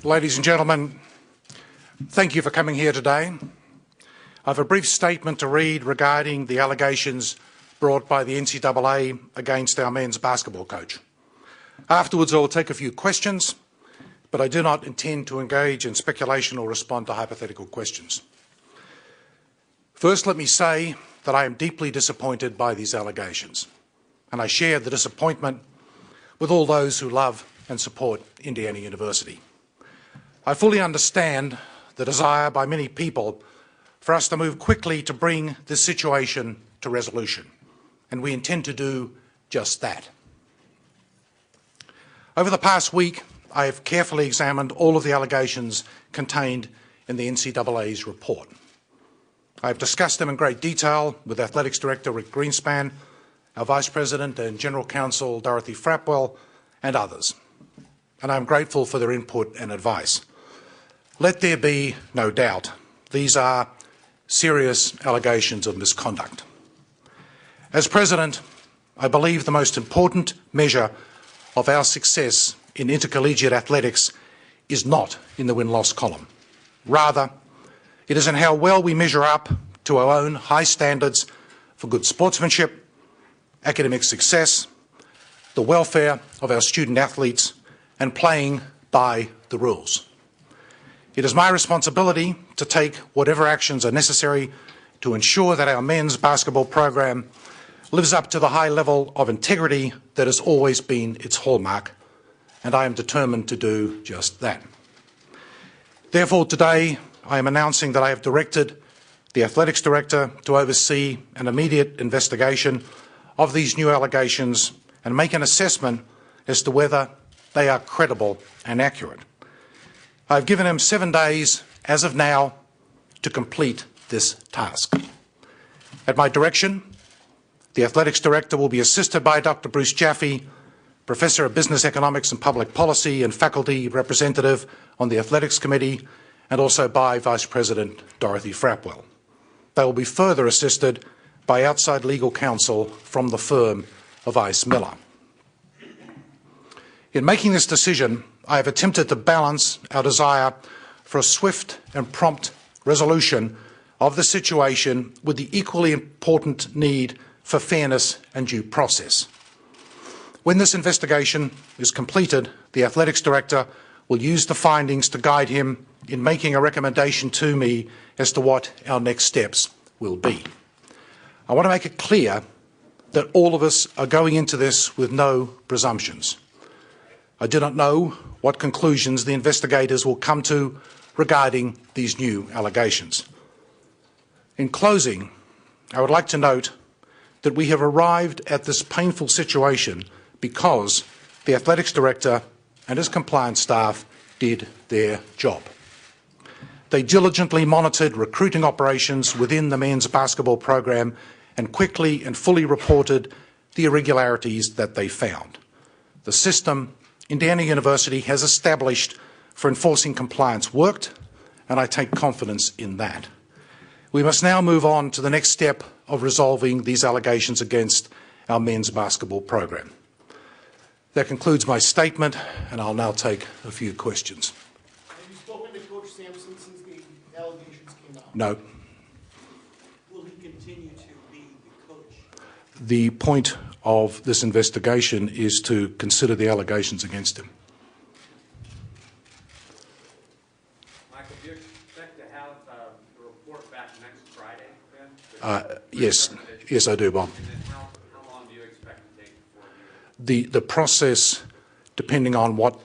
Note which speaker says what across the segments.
Speaker 1: Ladies and gentlemen, thank you for coming here today. I have a brief statement to read regarding the allegations brought by the NCAA against our men's basketball coach. Afterwards, I will take a few questions, but I do not intend to engage in speculation or respond to hypothetical questions. First, let me say that I am deeply disappointed by these allegations, and I share the disappointment with all those who love and support Indiana University. I fully understand the desire by many people for us to move quickly to bring this situation to resolution, and we intend to do just that. Over the past week, I have carefully examined all of the allegations contained in the NCAA's report. I have discussed them in great detail with Athletics Director Rick Greenspan, our Vice President and General Counsel Dorothy Frapwell, and others, and I am grateful for their input and advice. Let there be no doubt, these are serious allegations of misconduct. As President, I believe the most important measure of our success in intercollegiate athletics is not in the win-loss column. Rather, it is in how well we measure up to our own high standards for good sportsmanship, academic success, the welfare of our student athletes, and playing by the rules. It is my responsibility to take whatever actions are necessary to ensure that our men's basketball program lives up to the high level of integrity that has always been its hallmark, and I am determined to do just that. Therefore, today I am announcing that I have directed the Athletics Director to oversee an immediate investigation of these new allegations and make an assessment as to whether they are credible and accurate. I have given him 7 days, as of now, to complete this task. At my direction, the Athletics Director will be assisted by Dr. Bruce Jaffe, Professor of Business Economics and Public Policy and Faculty Representative on the Athletics Committee, and also by Vice President Dorothy Frapwell. They will be further assisted by outside legal counsel from the firm of Ice Miller. In making this decision, I have attempted to balance our desire for a swift and prompt resolution of the situation with the equally important need for fairness and due process. When this investigation is completed, the Athletics Director will use the findings to guide him in making a recommendation to me as to what our next steps will be. I want to make it clear that all of us are going into this with no presumptions. I do not know what conclusions the investigators will come to regarding these new allegations. In closing, I would like to note that we have arrived at this painful situation because the Athletics Director and his compliance staff did their job. They diligently monitored recruiting operations within the men's basketball program and quickly and fully reported the irregularities that they found. The system Indiana University has established for enforcing compliance worked, and I take confidence in that. We must now move on to the next step of resolving these allegations against our men's basketball program. That concludes my statement, and I'll now take a few questions.
Speaker 2: Have you spoken to Coach Sampson since the allegations came out?
Speaker 1: No.
Speaker 2: Will he continue to be the coach?
Speaker 1: The point of this investigation is to consider the allegations against him.
Speaker 3: Michael, do you expect to have the report back next Friday then?
Speaker 1: Yes, I do, Bob.
Speaker 3: And then how long do you expect to take before
Speaker 1: The process, depending on what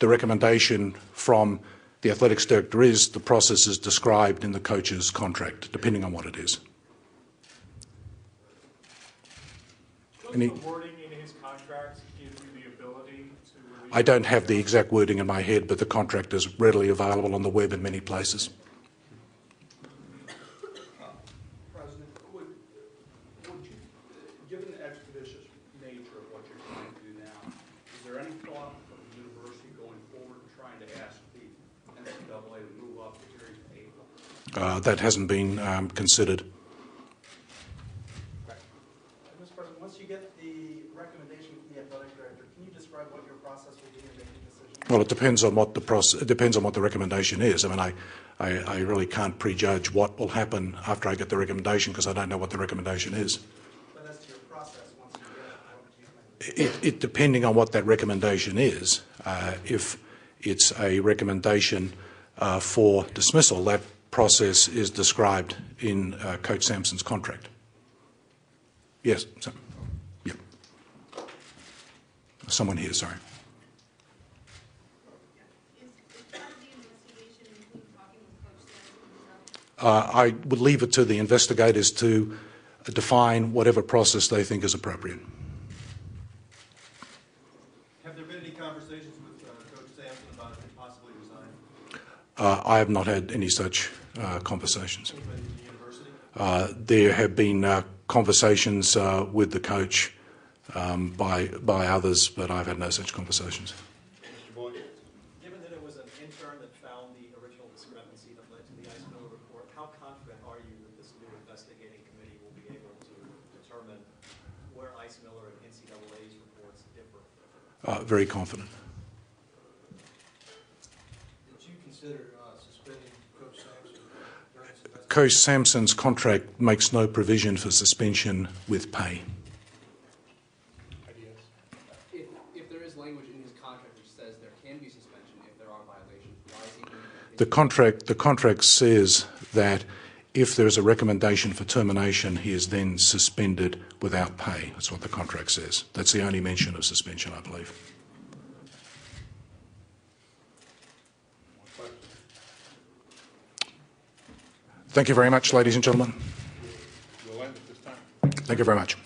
Speaker 1: the recommendation from the athletics director is, the process is described in the coach's contract, depending on what it is.
Speaker 4: Does the wording in his contract give you the ability to release?
Speaker 1: I don't have the exact wording in my head, but the contract is readily available on the web in many places.
Speaker 5: President, would you, given the expeditious nature of what you're trying to do now, is there any thought of the university going forward and trying to ask the NCAA to move up the hearing to April?
Speaker 1: That hasn't been considered.
Speaker 2: Mr. President, once you get the recommendation from the athletic director, can you describe what your process will be in making decisions?
Speaker 1: Well, it depends on what it depends on what the recommendation is. I mean, I really can't prejudge what will happen after I get the recommendation because I don't know what the recommendation is.
Speaker 2: But as to your process, once you get it,
Speaker 1: It depending on what that recommendation is. If it's a recommendation for dismissal, that process is described in Coach Sampson's contract. Yes. So, yeah. Someone here. Sorry. I would leave it to the investigators to define whatever process they think is appropriate.
Speaker 6: Have there been any conversations with Coach Sampson about possibly resigning?
Speaker 1: I have not had any such conversations.
Speaker 6: Anybody in the university?
Speaker 1: There have been conversations with the coach by others, but I've had no such conversations.
Speaker 6: Mr. Boyd?
Speaker 7: Given that it was an intern that found the original discrepancy that led to the Ice Miller report, how confident are you that this new investigating committee will be able to determine where Ice Miller and NCAA's reports differ?
Speaker 1: Very confident.
Speaker 6: Did you consider suspending Coach Sampson during this investigation?
Speaker 1: Coach Sampson's contract makes no provision for suspension with pay.
Speaker 8: If there is language in his contract which says there can be suspension if there are violations, why is he going to
Speaker 1: The contract says that if there is a recommendation for termination, he is then suspended without pay. That's what the contract says. That's the only mention of suspension, I believe. Thank you very much, ladies and gentlemen.
Speaker 6: We'll end at this time.
Speaker 1: Thank you very much.